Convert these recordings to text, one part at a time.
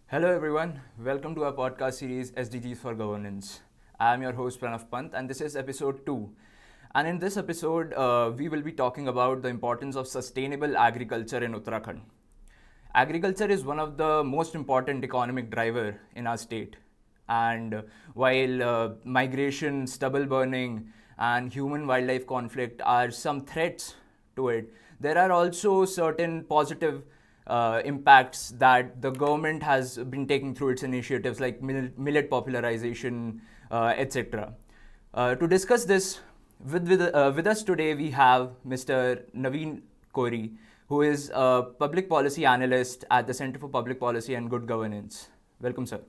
Hello, everyone. Welcome to our podcast series SDGs for Governance. I am your host Pranav Pant, and this is episode 2. And in this episode, we will be talking about the importance of sustainable agriculture in Uttarakhand. Agriculture is one of the most important economic driver in our state. And while migration, stubble burning, and human wildlife conflict are some threats to it, there are also certain positive impacts that the government has been taking through its initiatives like millet popularization, etc. To discuss this, with us today, we have Mr. Naveen Kori, who is a public policy analyst at the Center for Public Policy and Good Governance. Welcome, sir.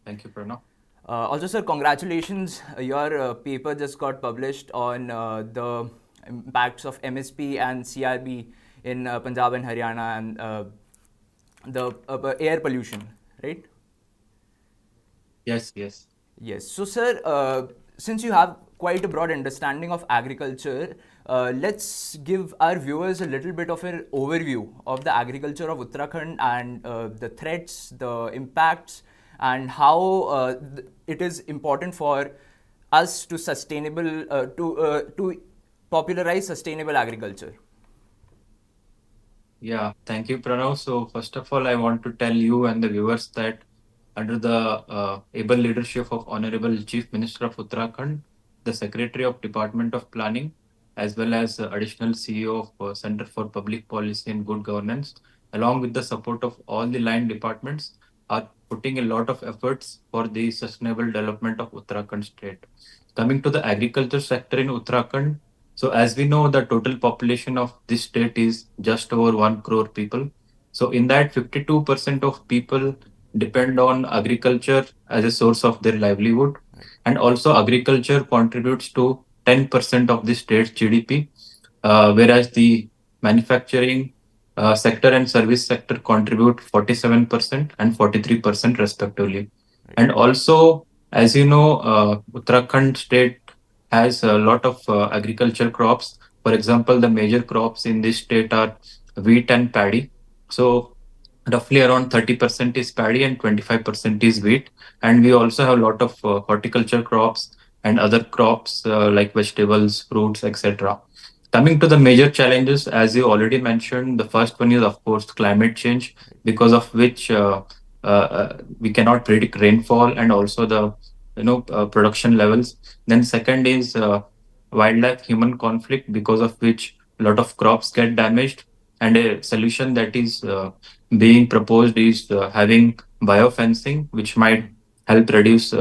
Thank you, Pranav. Also, sir, congratulations. Your paper just got published on the impacts of MSP and CRB in Punjab and Haryana and the air pollution, right? Yes, yes. Yes. So, sir, since you have quite a broad understanding of agriculture, let's give our viewers a little bit of an overview of the agriculture of Uttarakhand and the threats, the impacts, and how it is important for us to to popularize sustainable agriculture. Yeah, thank you, Pranav. So, first of all, I want to tell you and the viewers that under the able leadership of Honorable Chief Minister of Uttarakhand, the Secretary of Department of Planning, as well as additional CEO of Center for Public Policy and Good Governance, along with the support of all the line departments, are putting a lot of efforts for the sustainable development of Uttarakhand state. Coming to the agriculture sector in Uttarakhand, so as we know, the total population of this state is just over 1 crore people. So in that, 52% of people depend on agriculture as a source of their livelihood. Right. And also agriculture contributes to 10% of the state's GDP, whereas the manufacturing sector and service sector contribute 47% and 43% respectively. Right. And also, as you know, Uttarakhand state has a lot of agricultural crops. For example, the major crops in this state are wheat and paddy. So roughly around 30% is paddy and 25% is wheat. And we also have a lot of horticulture crops and other crops like vegetables, fruits, etc. Coming to the major challenges, as you already mentioned, the first one is, of course, climate change, because of which we cannot predict rainfall and also the production levels. Then second is wildlife human conflict, because of which a lot of crops get damaged. And a solution that is being proposed is having biofencing, which might help reduce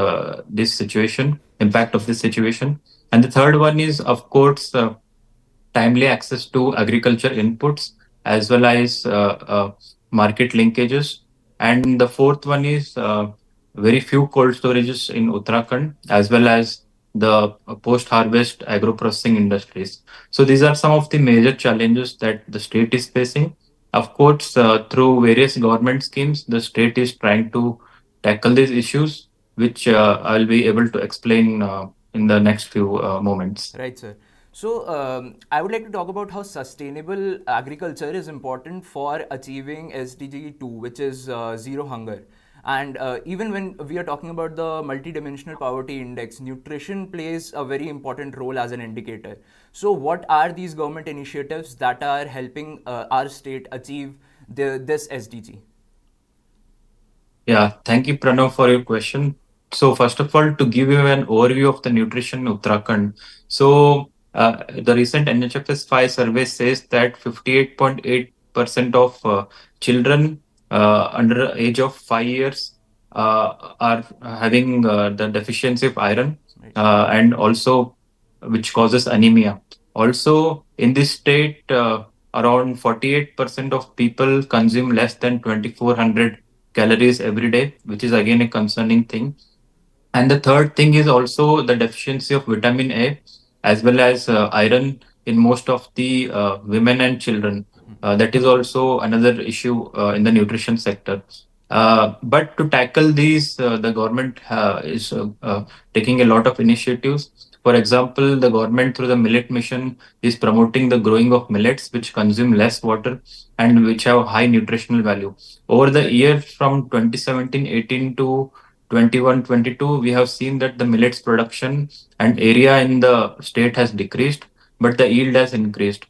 this situation, impact of this situation. And the third one is, of course, timely access to agriculture inputs as well as market linkages. And the fourth one is very few cold storages in Uttarakhand as well as the post harvest agro processing industries. So these are some of the major challenges that the state is facing. Of course, through various government schemes, the state is trying to tackle these issues, which I'll be able to explain in the next few moments. Right, sir. So, I would like to talk about how sustainable agriculture is important for achieving SDG 2, which is zero hunger. And even when we are talking about the multidimensional poverty index, nutrition plays a very important role as an indicator. So, what are these government initiatives that are helping our state achieve this SDG? Yeah, thank you, Pranav, for your question. So, first of all, to give you an overview of the nutrition in Uttarakhand, so the recent NHFS 5 survey says that 58.8% of children under the age of 5 years are having the deficiency of iron, Right. and also which causes anemia. Also, in this state, around 48% of people consume less than 2400 calories every day, which is again a concerning thing. And the third thing is also the deficiency of vitamin A as well as iron in most of the women and children. That is also another issue in the nutrition sector. But to tackle these, the government is taking a lot of initiatives. For example, the government through the millet mission is promoting the growing of millets which consume less water and which have high nutritional value. Over the year from 2017-18 to 21-22, we have seen that the millets production and area in the state has decreased, but the yield has increased.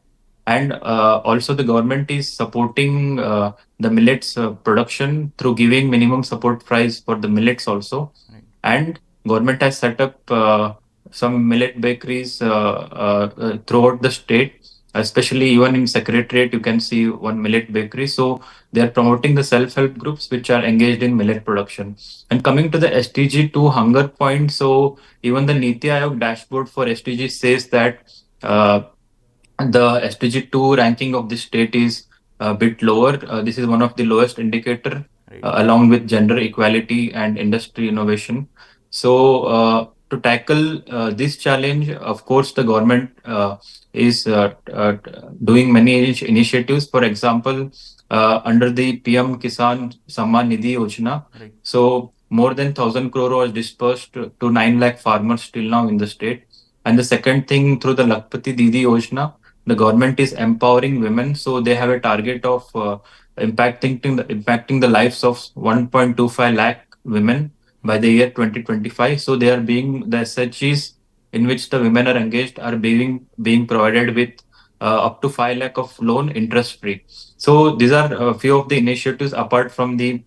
And also the government is supporting the millets production through giving minimum support price for the millets also. Right. And government has set up some millet bakeries throughout the state, especially even in secretariat you can see one millet bakery. So they are promoting the self-help groups which are engaged in millet production. And coming to the SDG 2 hunger point, so even the Niti Aayog dashboard for SDG says that uh, the SDG 2 ranking of the state is a bit lower. This is one of the lowest indicator, Right. along with gender equality and industry innovation. So, to tackle this challenge, of course, the government is doing many initiatives. For example, under the PM Kisan Samman Nidhi Yojana, Right. so more than 1,000 crore was dispersed to 9 lakh farmers till now in the state. And the second thing, through the Lakpati Didi Yojana, the government is empowering women, so they have a target of impacting the lives of 1.25 lakh women by the year 2025. So they are being the SHGs in which the women are engaged are being provided with up to 5 lakh of loan interest free. So these are a few of the initiatives apart from the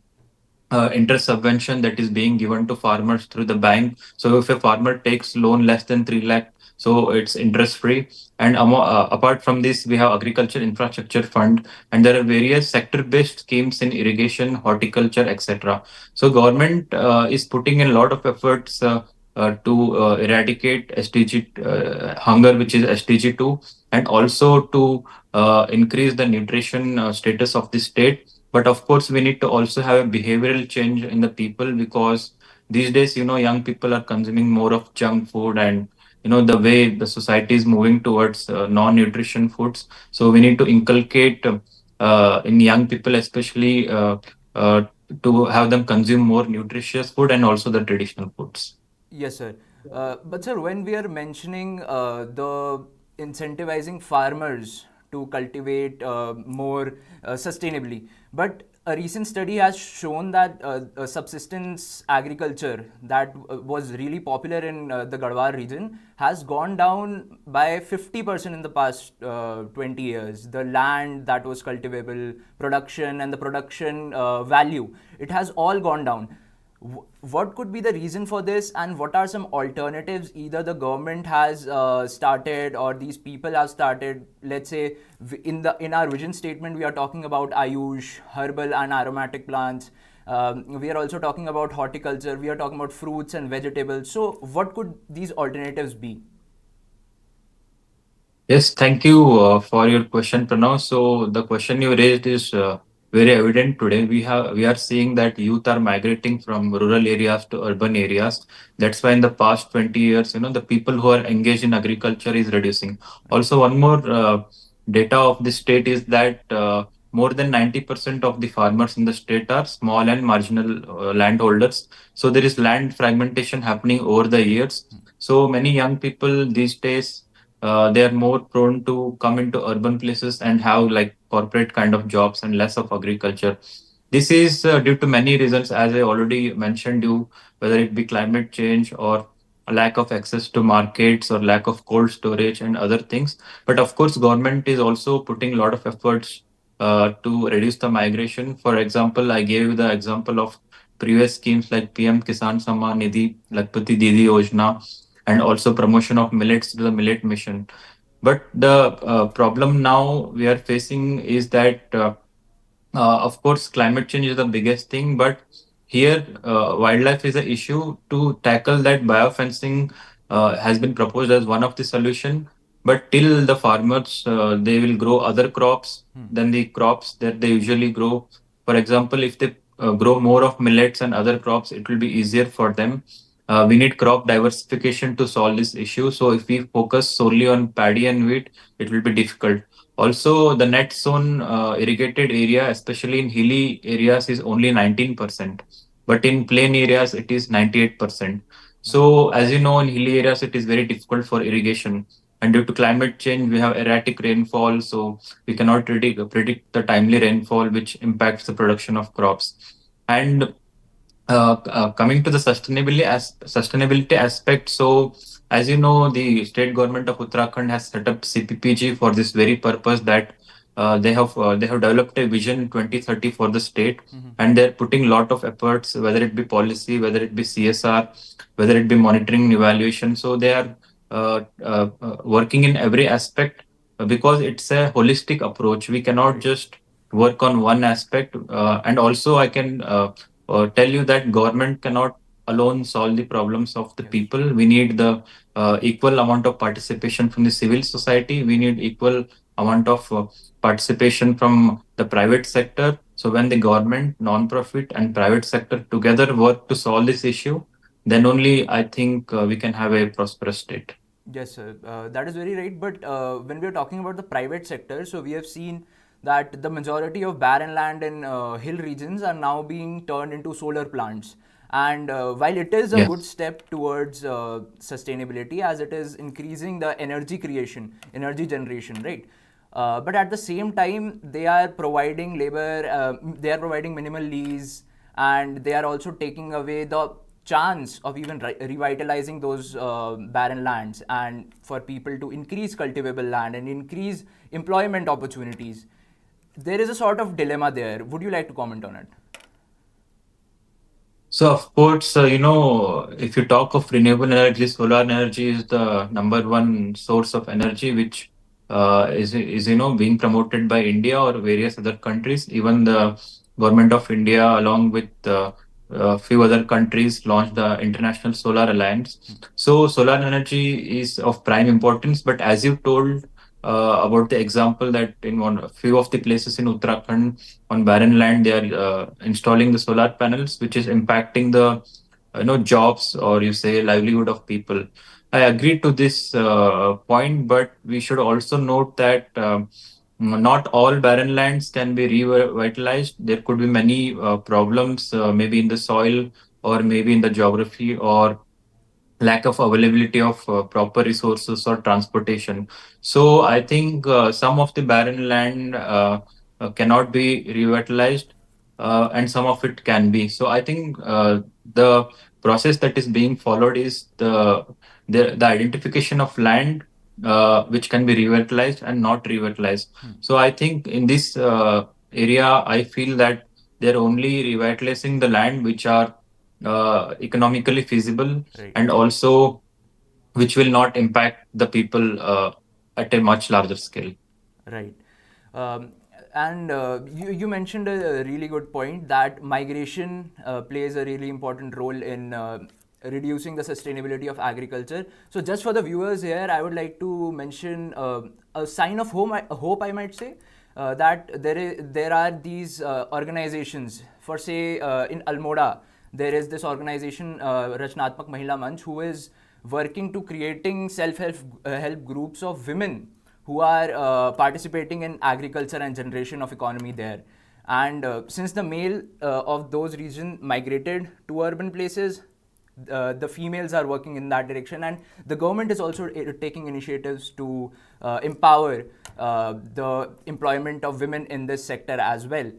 interest subvention that is being given to farmers through the bank. So if a farmer takes loan less than 3 lakh, so it's interest free. And apart from this, we have agriculture infrastructure fund, and there are various sector based schemes in irrigation, horticulture, etc. So government is putting in a lot of efforts to eradicate SDG hunger, which is SDG 2, and also to increase the nutrition status of the state. But of course, we need to also have a behavioral change in the people, because these days, young people are consuming more of junk food, and the way the society is moving towards non-nutrition foods. So we need to inculcate in young people, especially uh, to have them consume more nutritious food and also the traditional foods. Yes, sir. But sir, when we are mentioning the incentivizing farmers to cultivate more sustainably, but a recent study has shown that subsistence agriculture that was really popular in the Garhwal region has gone down by 50% in the past 20 years. The land that was cultivable, production, and the production value, it has all gone down. What could be the reason for this, and what are some alternatives either the government has started or these people have started? Let's say in our vision statement we are talking about ayush, herbal and aromatic plants. We are also talking about horticulture, we are talking about fruits and vegetables. So what could these alternatives be? Yes, thank you for your question, Pranav. So the question you raised is very evident today. We are seeing that youth are migrating from rural areas to urban areas. That's why in the past 20 years, the people who are engaged in agriculture is reducing. Right. Also, one more data of the state is that more than 90% of the farmers in the state are small and marginal landholders. So there is land fragmentation happening over the years. So many young people these days, they are more prone to come into urban places and have like corporate kind of jobs and less of agriculture. This is due to many reasons, as I already mentioned you, whether it be climate change or a lack of access to markets or lack of cold storage and other things. But of course, government is also putting a lot of efforts to reduce the migration. For example, I gave you the example of previous schemes like PM Kisan Samman Nidhi, Lakpati Didi Yojana, and also promotion of millets to the millet mission. But the problem now we are facing is that, of course, climate change is the biggest thing, but here wildlife is an issue. To tackle that, biofencing has been proposed as one of the solution. But till the farmers, they will grow other crops Hmm. than the crops that they usually grow. For example, if they grow more of millets and other crops, it will be easier for them. We need crop diversification to solve this issue. So if we focus solely on paddy and wheat, it will be difficult. Also, the net zone irrigated area, especially in hilly areas, is only 19%, but in plain areas, it is 98%. Right. So, as you know, in hilly areas, it is very difficult for irrigation. And due to climate change, we have erratic rainfall. So, we cannot predict the timely rainfall, which impacts the production of crops. And coming to the sustainability aspect, so as you know, the state government of Uttarakhand has set up CPPG for this very purpose that they have developed a vision 2030 for the state, Hmm. and they're putting a lot of efforts, whether it be policy, whether it be CSR, whether it be monitoring and evaluation. So they are working in every aspect because it's a holistic approach. We cannot Right. just work on one aspect, and also I can tell you that government cannot alone solve the problems of the Yes. people. We need the equal amount of participation from the civil society. We need equal amount of participation from the private sector. So when the government, non-profit, and private sector together work to solve this issue, then only I think we can have a prosperous state. Yes, sir. That is very right. But when we are talking about the private sector, so we have seen that the majority of barren land in hill regions are now being turned into solar plants. And while it is a Yeah. good step towards sustainability, as it is increasing the energy creation, energy generation, right? But at the same time, they are providing labor, they are providing minimal lease, and they are also taking away the chance of even revitalizing those barren lands and for people to increase cultivable land and increase employment opportunities. There is a sort of dilemma there. Would you like to comment on it? So of course, if you talk of renewable energy, solar energy is the number one source of energy, which is being promoted by India or various other countries. Even the government of India, along with a few other countries, launched the International Solar Alliance. So solar energy is of prime importance. But as you told about the example that in a few of the places in Uttarakhand on barren land they are installing the solar panels, which is impacting the jobs, or you say livelihood of people. I agree to this point, but we should also note that not all barren lands can be revitalized. There could be many problems, maybe in the soil, or maybe in the geography, or lack of availability of proper resources or transportation. So I think some of the barren land cannot be revitalized, and some of it can be. So I think the process that is being followed is the identification of land which can be revitalized and not revitalized. Hmm. So I think in this area, I feel that they're only revitalizing the land which are economically feasible, Right. and also which will not impact the people at a much larger scale. Right. Um, and you mentioned a really good point that migration plays a really important role in reducing the sustainability of agriculture. So, just for the viewers here, I would like to mention a sign of hope, I might say, that there are these organizations. For say, in Almora, there is this organization, Rachnatmak Mahila Manch, who is working to creating self-help help groups of women who are participating in agriculture and generation of economy there. And since the male of those regions migrated to urban places, the females are working in that direction, and the government is also taking initiatives to empower the employment of women in this sector as well.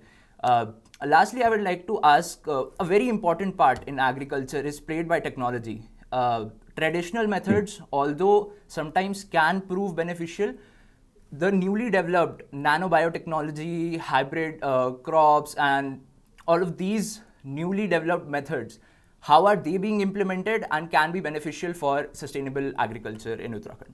Lastly, I would like to ask, a very important part in agriculture is played by technology. Traditional methods, although sometimes can prove beneficial, the newly developed nanobiotechnology, hybrid crops, and all of these newly developed methods, how are they being implemented and can be beneficial for sustainable agriculture in Uttarakhand?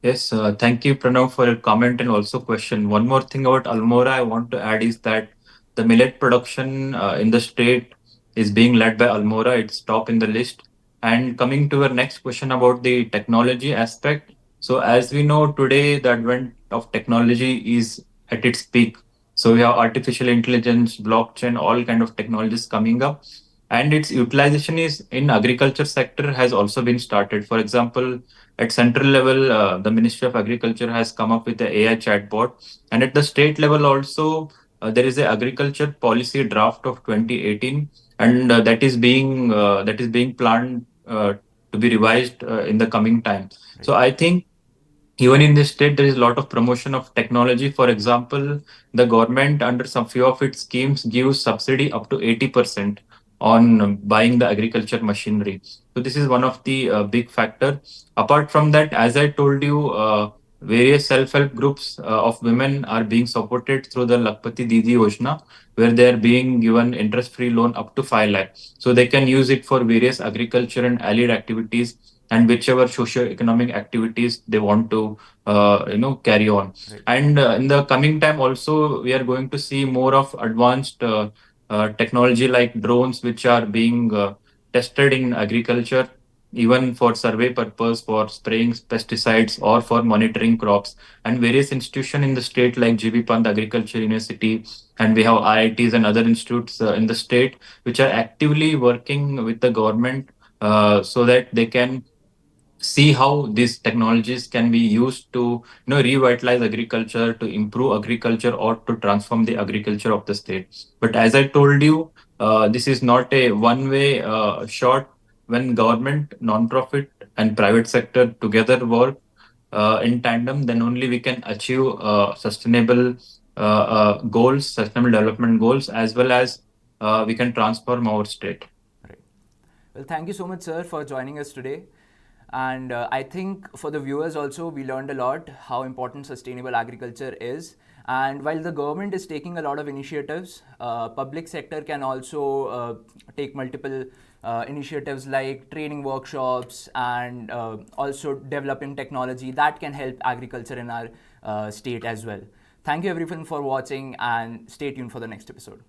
Yes, thank you, Pranav, for your comment and also question. One more thing about Almora I want to add is that the millet production in the state is being led by Almora. It's top in the list. And coming to your next question about the technology aspect. So as we know today, the advent of technology is at its peak. So we have artificial intelligence, blockchain, all kind of technologies coming up, and its utilization is in agriculture sector has also been started. For example, at central level, the Ministry of Agriculture has come up with the AI chatbot, and at the state level also, there is a agriculture policy draft of 2018, and that is being planned to be revised in the coming time. Right. So I think even in this state there is a lot of promotion of technology. For example, the government under some few of its schemes gives subsidy up to 80% on buying the agriculture machinery. So this is one of the big factor. Apart from that, as I told you, various self-help groups of women are being supported through the Lakpati Didi Yojana, where they are being given interest-free loan up to 5 lakh, so they can use it for various agriculture and allied activities and whichever socio-economic activities they want to carry on. Right. And in the coming time also we are going to see more of advanced technology like drones, which are being tested in agriculture, even for survey purpose, for spraying pesticides or for monitoring crops. And various institutions in the state like GB Pant Agriculture University, and we have IITs and other institutes in the state which are actively working with the government so that they can see how these technologies can be used to revitalize agriculture, to improve agriculture, or to transform the agriculture of the state. But as I told you, this is not a one way shot. When government, non-profit, and private sector together work in tandem, then only we can achieve sustainable goals, sustainable development goals, as well as we can transform our state. Right. Well, thank you so much, sir, for joining us today. And I think for the viewers also, we learned a lot how important sustainable agriculture is. And while the government is taking a lot of initiatives, public sector can also take multiple initiatives like training workshops and also developing technology that can help agriculture in our state as well. Thank you everyone for watching, and stay tuned for the next episode.